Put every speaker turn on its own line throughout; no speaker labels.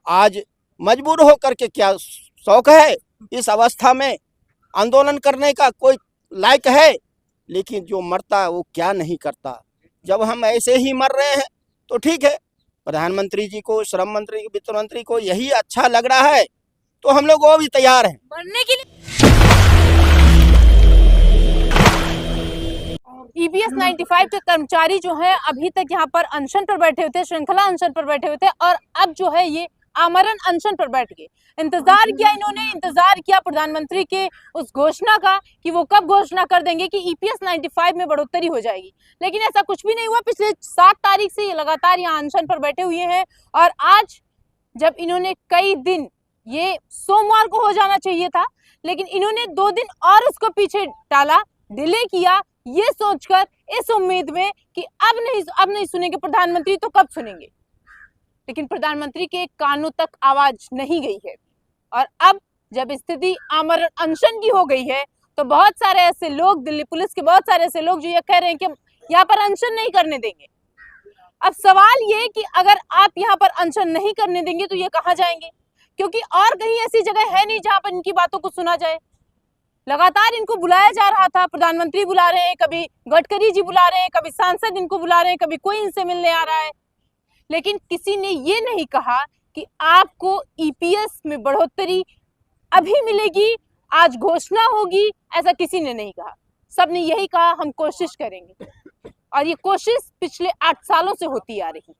आज मजबूर होकर के क्या शौक है इस अवस्था में आंदोलन करने का, कोई लायक है? लेकिन जो मरता है वो क्या नहीं करता। जब हम ऐसे ही मर रहे हैं तो ठीक है, प्रधानमंत्री जी को, श्रम मंत्री, वित्त मंत्री को यही अच्छा लग रहा है तो हम लोग वो भी तैयार हैं
मरने के लिए। EPS 95 के कर्मचारी जो हैं अभी तक यहाँ पर अनशन पर बैठे हुए थे, श्रृंखला अनशन पर बैठे हुए थे, और अब जो है ये आमरण अनशन पर बैठ गए। इंतजार किया इन्होंने, इंतजार किया प्रधानमंत्री के उस घोषणा का कि वो कब घोषणा कर देंगे कि EPS 95 में बढ़ोतरी हो जाएगी, लेकिन ऐसा कुछ भी नहीं हुआ। पिछले 7 तारीख से ये लगातार यहाँ अनशन पर बैठे हुए हैं, और आज जब इन्होंने कई दिन, ये सोमवार को हो जाना चाहिए था, लेकिन इन्होंने 2 दिन और उसको पीछे टाला, डिले किया, ये सोचकर, इस उम्मीद में कि अब नहीं सुनेंगे प्रधानमंत्री तो कब सुनेंगे। लेकिन प्रधानमंत्री के कानों तक आवाज नहीं गई है, और अब जब स्थिति आमरण अनशन की हो गई है तो बहुत सारे ऐसे लोग, दिल्ली पुलिस के बहुत सारे ऐसे लोग जो ये कह रहे हैं कि यहाँ पर अनशन नहीं करने देंगे। अब सवाल ये कि अगर आप यहाँ पर अनशन नहीं करने देंगे तो ये कहाँ जाएंगे, क्योंकि और कहीं ऐसी जगह है नहीं जहां पर इनकी बातों को सुना जाए। लगातार इनको बुलाया जा रहा था, प्रधानमंत्री बुला रहे हैं, कभी गडकरी जी बुला रहे हैं, कभी सांसद इनको बुला रहे हैं, कभी कोई इनसे मिलने आ रहा है, लेकिन किसी ने ये नहीं कहा कि आपको EPS में बढ़ोतरी अभी मिलेगी, आज घोषणा होगी, ऐसा किसी ने नहीं कहा। सबने यही कहा हम कोशिश करेंगे, और ये कोशिश पिछले 8 सालों से होती आ रही।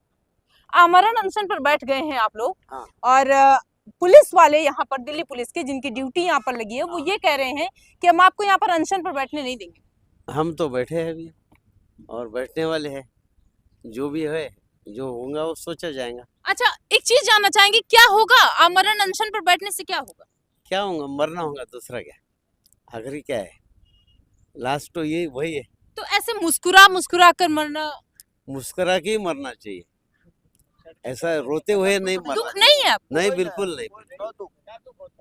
आमरण अनशन पर बैठ गए हैं आप लोग, और पुलिस वाले यहाँ पर, दिल्ली पुलिस के जिनकी ड्यूटी यहाँ पर लगी है, वो ये कह रहे हैं कि हम आपको यहाँ पर अनशन पर बैठने नहीं देंगे।
हम तो बैठे हैं अभी और बैठने वाले हैं, जो भी है, जो होगा वो सोचा जाएगा।
अच्छा, एक चीज जानना चाहेंगे, क्या होगा आमरण अनशन पर बैठने से? क्या होगा?
क्या होगा? मरना होगा, दूसरा क्या, आखिरी क्या है, लास्ट तो यही वही है।
तो ऐसे मुस्कुरा कर मरना,
मुस्कुरा के ही मरना चाहिए, ऐसा रोते हुए नहीं मरना।
दुख नहीं है आपको?
नहीं, बिल्कुल नहीं,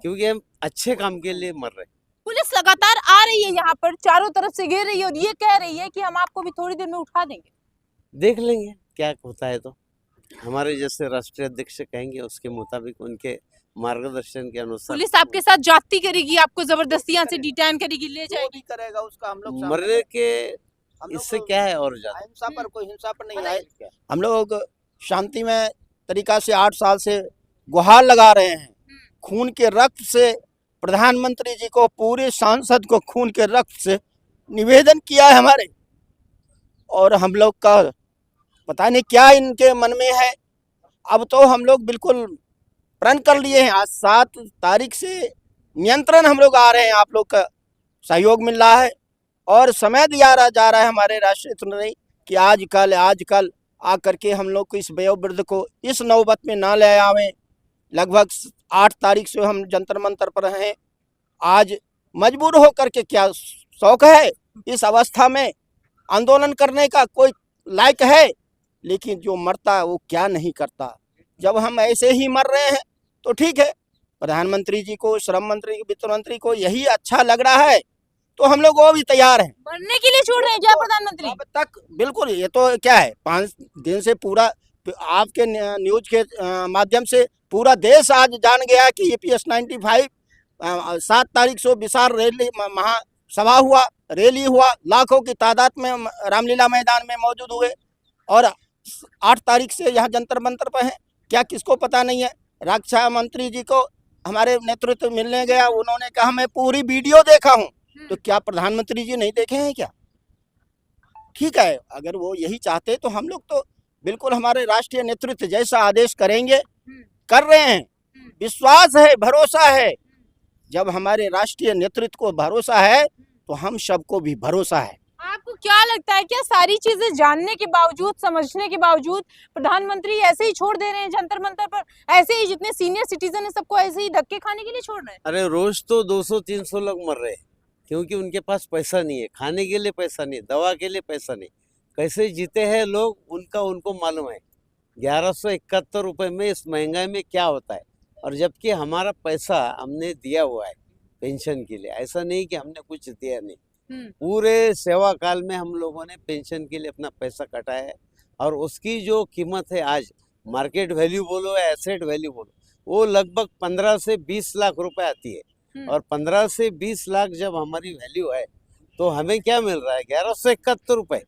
क्योंकि हम अच्छे काम के लिए मर रहे।
पुलिस लगातार आ रही है यहाँ पर, चारों तरफ से घेर रही है, और ये कह रही है कि हम आपको भी थोड़ी देर में उठा देंगे।
देख लेंगे क्या होता है, तो हमारे जैसे राष्ट्रीय अध्यक्ष कहेंगे उसके मुताबिक, उनके मार्गदर्शन के अनुसार।
पुलिस आपके साथ जाती करेगी, आपको जबरदस्ती यहाँ से डिटेन करेगी, ले जाएगी,
करेगा उसका हम लोग
मरने के इससे क्या है, और ज्यादा
हिंसा पर, कोई हिंसा पर नहीं आए। हम लोग शांति में तरीका से 8 साल से गुहार लगा रहे हैं, खून के रक्त से प्रधानमंत्री जी को, पूरे सांसद को खून के रक्त से निवेदन किया है हमारे, और हम लोग का पता नहीं क्या इनके मन में है। अब तो हम लोग बिल्कुल प्रण कर लिए हैं, आज 7 तारीख से नियंत्रण हम लोग आ रहे हैं, आप लोग का सहयोग मिल रहा है, और समय दिया जा रहा है हमारे राष्ट्रीय नेता कि आज कल आकर के हम लोग को इस वयोवृद्ध को इस नौबत में ना ले आवें। लगभग 8 तारीख से हम जंतर मंतर पर हैं, आज मजबूर होकर के क्या शौक है इस अवस्था में आंदोलन करने का, कोई लायक है? लेकिन जो मरता है वो क्या नहीं करता। जब हम ऐसे ही मर रहे हैं तो ठीक है, प्रधानमंत्री जी को, श्रम मंत्री, वित्त मंत्री को यही अच्छा लग रहा है तो हम लोग वो भी तैयार हैं।
मरने के लिए छोड़ रहे हैं क्या प्रधानमंत्री?
अब तक बिल्कुल, ये तो क्या है, 5 दिन से पूरा आपके न्यूज के माध्यम से पूरा देश आज जान गया कि EPS 95 7 तारीख से विशाल रैली, महासभा हुआ, रैली हुआ, लाखों की तादाद में रामलीला मैदान में मौजूद हुए, और 8 तारीख से यहाँ जंतर मंतर पर हैं। क्या किसको पता नहीं है? रक्षा मंत्री जी को हमारे नेतृत्व मिलने गया, उन्होंने कहा मैं पूरी वीडियो देखा हूँ, तो क्या प्रधानमंत्री जी नहीं देखे हैं क्या? ठीक है, अगर वो यही चाहते तो हम लोग तो बिल्कुल हमारे राष्ट्रीय नेतृत्व जैसा आदेश करेंगे, कर रहे हैं, विश्वास है, भरोसा है। जब हमारे राष्ट्रीय नेतृत्व को भरोसा है तो हम सबको भी भरोसा है।
आपको क्या लगता है, क्या सारी चीजें जानने के बावजूद, समझने के बावजूद प्रधानमंत्री ऐसे ही छोड़ दे रहे हैं जंतर मंतर पर? ऐसे ही जितने सीनियर सिटीजन है सबको ऐसे ही धक्के खाने के लिए छोड़ रहे हैं?
अरे रोज तो 200-300 लोग मर रहे हैं, क्योंकि उनके पास पैसा नहीं है, खाने के लिए पैसा नहीं, दवा के लिए पैसा नहीं। कैसे जीते हैं लोग, उनको मालूम है। 1171 रुपये में इस महंगाई में क्या होता है, और जबकि हमारा पैसा हमने दिया हुआ है पेंशन के लिए, ऐसा नहीं कि हमने कुछ दिया नहीं। पूरे सेवा काल में हम लोगों ने पेंशन के लिए अपना पैसा कटाया है, और उसकी जो कीमत है आज, मार्केट वैल्यू बोलो या एसेट वैल्यू बोलो, वो लगभग 15 से 20 लाख रुपए आती है।
हम्म।
और 15 से 20 लाख जब हमारी वैल्यू है तो हमें क्या मिल रहा है? 1171 रुपए।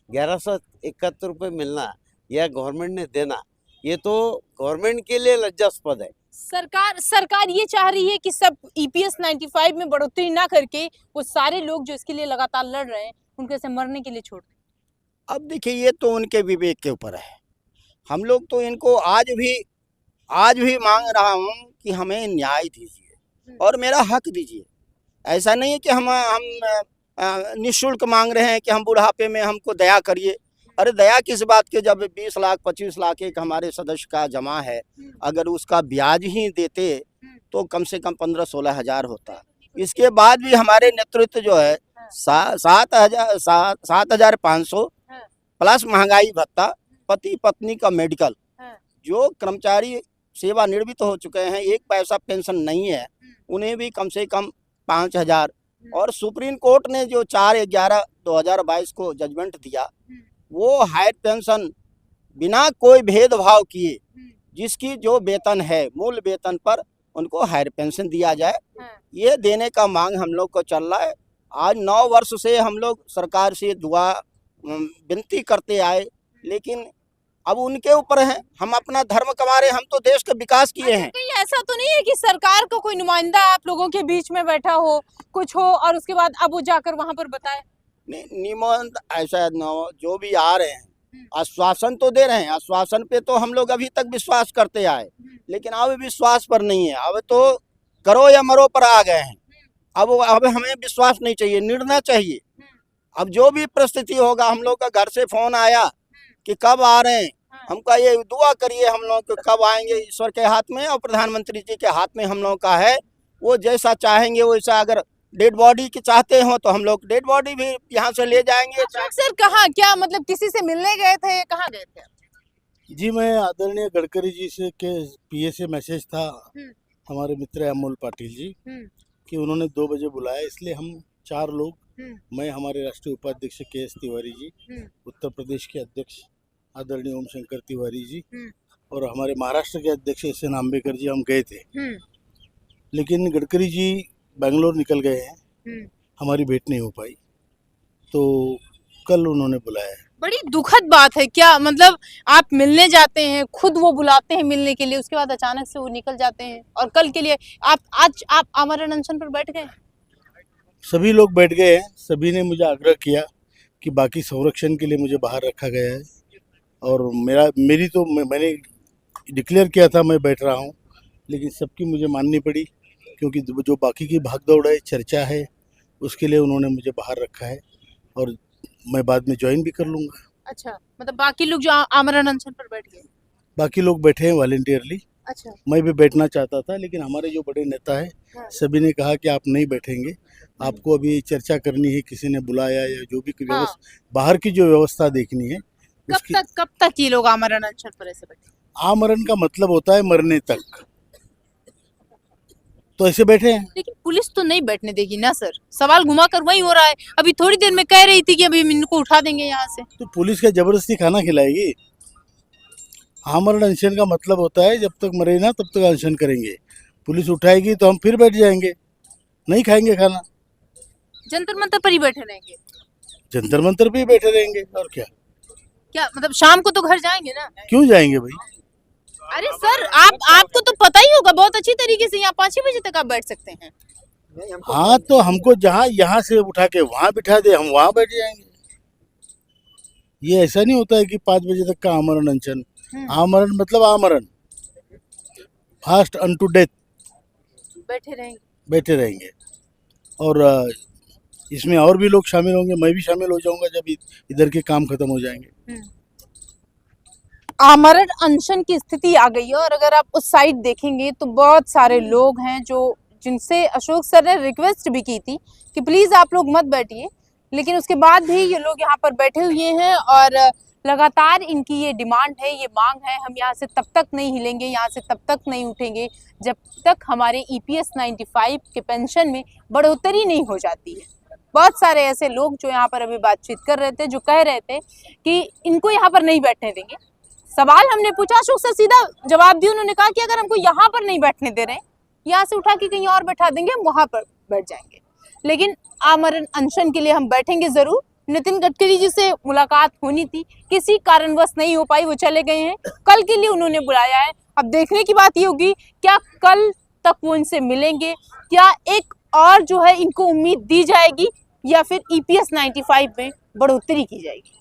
1171 रुपए मिलना या गवर्नमेंट ने देना, ये तो गवर्नमेंट के लिए लज्जास्पद है।
सरकार ये चाह रही है कि सब ईपीएस 95 में बढ़ोतरी ना करके वो सारे लोग जो इसके लिए लगातार लड़ रहे हैं उनके से मरने के लिए छोड़ दें।
अब देखिए, ये तो उनके विवेक के ऊपर है। हम लोग तो इनको आज भी मांग रहा हूँ कि हमें न्याय दीजिए और मेरा हक दीजिए। ऐसा नहीं है कि हम निःशुल्क मांग रहे हैं कि हम बुढ़ापे में हमको दया करिए। अरे दया किस बात के, जब 20 लाख 25 लाख एक हमारे सदस्य का जमा है, अगर उसका ब्याज ही देते तो कम से कम 15-16 हज़ार होता। इसके बाद भी हमारे नेतृत्व जो है 7,500 प्लस महंगाई भत्ता, पति पत्नी का मेडिकल, जो कर्मचारी सेवानिवृत्त हो चुके हैं, 1 पैसा पेंशन नहीं है, उन्हें भी कम से कम 5,000। और सुप्रीम कोर्ट ने जो 4/11/2022 को जजमेंट दिया, वो हायर पेंशन बिना कोई भेदभाव किए जिसकी जो वेतन है मूल वेतन पर उनको हायर पेंशन दिया जाए, ये देने का मांग हम लोग को चल रहा है। आज 9 वर्ष से हम लोग सरकार से दुआ विनती करते आए, लेकिन अब उनके ऊपर है। हम अपना धर्म कमा रहे, हम तो देश का विकास किए हैं।
कहीं ऐसा तो नहीं है कि सरकार का कोई नुमाइंदा आप लोगों के बीच में बैठा हो, कुछ हो और उसके बाद अब वो जाकर वहां पर बताए?
निमंत्रण ऐसा जो भी आ रहे हैं आश्वासन तो दे रहे हैं, आश्वासन पे तो हम लोग अभी तक विश्वास करते आए, लेकिन अब विश्वास पर नहीं है। अब तो करो या मरो पर आ गए हैं। अब हमें विश्वास नहीं चाहिए, निर्णय चाहिए। अब जो भी परिस्थिति होगा, हम लोग का घर से फोन आया कि कब आ रहे हैं, हमका ये दुआ करिए हम लोग को कब आएंगे, ईश्वर के हाथ में और प्रधानमंत्री जी के हाथ में हम लोग का है। वो जैसा चाहेंगे वैसा, अगर डेड बॉडी की चाहते हो तो हम लोग डेड बॉडी भी यहाँ से ले जाएंगे।
सर कहाँ, क्या मतलब किसी से मिलने गए थे, कहाँ गए थे?
जी, मैं आदरणीय गडकरी जी से के पीए से मैसेज था हमारे मित्र अमोल पाटिल जी कि उन्होंने 2 बजे बुलाया, इसलिए हम 4 लोग, मैं, हमारे राष्ट्रीय उपाध्यक्ष KS तिवारी जी, उत्तर प्रदेश के अध्यक्ष आदरणीय ओम शंकर तिवारी जी और हमारे महाराष्ट्र के अध्यक्ष SN आम्बेकर जी, हम गए थे। लेकिन गडकरी जी बेंगलोर निकल गए हैं, हमारी भेंट नहीं हो पाई, तो कल उन्होंने बुलाया है।
बड़ी दुखद बात है। क्या मतलब आप मिलने जाते हैं, खुद वो बुलाते हैं मिलने के लिए, उसके बाद अचानक से वो निकल जाते हैं और कल के लिए आज आप आमरण अनशन पर बैठ गए?
सभी लोग बैठ गए हैं। सभी ने मुझे आग्रह किया कि बाकी संरक्षण के लिए मुझे बाहर रखा गया है और मैंने डिक्लेयर किया था मैं बैठ रहा हूँ, लेकिन सबकी मुझे माननी पड़ी क्योंकि जो बाकी की भागदौड़ है, चर्चा है, उसके लिए उन्होंने मुझे बाहर रखा है और मैं बाद में ज्वाइन भी कर लूँगा।
अच्छा, मतलब बाकी लोग जो आमरण अनशन पर बैठ गए?
बाकी लोग बैठे हैं वॉलंटियरली।
अच्छा,
मैं भी बैठना चाहता था, लेकिन हमारे जो बड़े नेता है सभी ने कहा कि आप नहीं बैठेंगे, आपको अभी चर्चा करनी है, किसी ने बुलाया या जो भी बाहर की जो व्यवस्था देखनी है।
कब तक ये लोग आमरण अनशन पर ऐसे बैठे?
आमरण का मतलब होता है मरने तक, तो ऐसे बैठे हैं।
लेकिन पुलिस तो नहीं बैठने देगी ना सर, सवाल घुमा कर वही हो रहा है। अभी थोड़ी देर में कह रही थी कि अभी हम इनको उठा देंगे यहाँ से।
तो पुलिस क्या जबरदस्ती खाना खिलाएगी? आमरण अनशन का मतलब होता है जब तक मरे ना तब तक अनशन करेंगे। पुलिस उठाएगी तो हम फिर बैठ जाएंगे, नहीं खाएंगे खाना।
जंतर मंतर पर ही बैठे रहेंगे?
जंतर मंतर पे ही बैठे रहेंगे और क्या
मतलब शाम को तो घर जाएंगे ना?
क्यों जाएंगे भाई?
अरे सर, आपको तो पता ही होगा बहुत अच्छी तरीके से, यहाँ 5-6 बजे तक आप बैठ सकते हैं।
हाँ, तो हमको जहाँ यहाँ से उठा के वहाँ बिठा दे, हम वहाँ बैठ जाएंगे। ये ऐसा नहीं होता है कि 5 बजे तक का आमरण अनशन। आमरण मतलब आमरण, फास्ट अनटू डेथ, बैठे रहेंगे। और इसमें और भी लोग शामिल होंगे, मैं भी शामिल हो जाऊंगा जब इधर के काम खत्म हो जाएंगे।
आमरण अनशन की स्थिति आ गई है और अगर आप उस साइड देखेंगे तो बहुत सारे लोग हैं जिनसे अशोक सर ने रिक्वेस्ट भी की थी कि प्लीज आप लोग मत बैठिए, लेकिन उसके बाद भी ये लोग यहाँ पर बैठे हुए हैं और लगातार इनकी ये डिमांड है, ये मांग है, हम यहाँ से तब तक नहीं हिलेंगे, यहाँ से तब तक नहीं उठेंगे जब तक हमारे EPS 95 के पेंशन में बढ़ोतरी नहीं हो जाती है। बहुत सारे ऐसे लोग जो यहाँ पर अभी बातचीत कर रहे थे, जो कह रहे थे कि इनको यहाँ पर नहीं बैठने देंगे, सवाल हमने पूछा, अशोक सर सीधा जवाब दिया। उन्होंने कहा कि अगर हमको यहाँ पर नहीं बैठने दे रहे हैं, यहाँ से उठा के कहीं और बैठा देंगे, हम वहां पर बैठ जाएंगे, लेकिन आमरण अनशन के लिए हम बैठेंगे जरूर। नितिन गडकरी जी से मुलाकात होनी थी, किसी कारणवश नहीं हो पाई, वो चले गए हैं। कल के लिए उन्होंने बुलाया है। अब देखने की बात ये होगी क्या कल तक वो इनसे मिलेंगे, क्या एक और जो है इनको उम्मीद दी जाएगी, या फिर EPS 95 में बढ़ोतरी की जाएगी।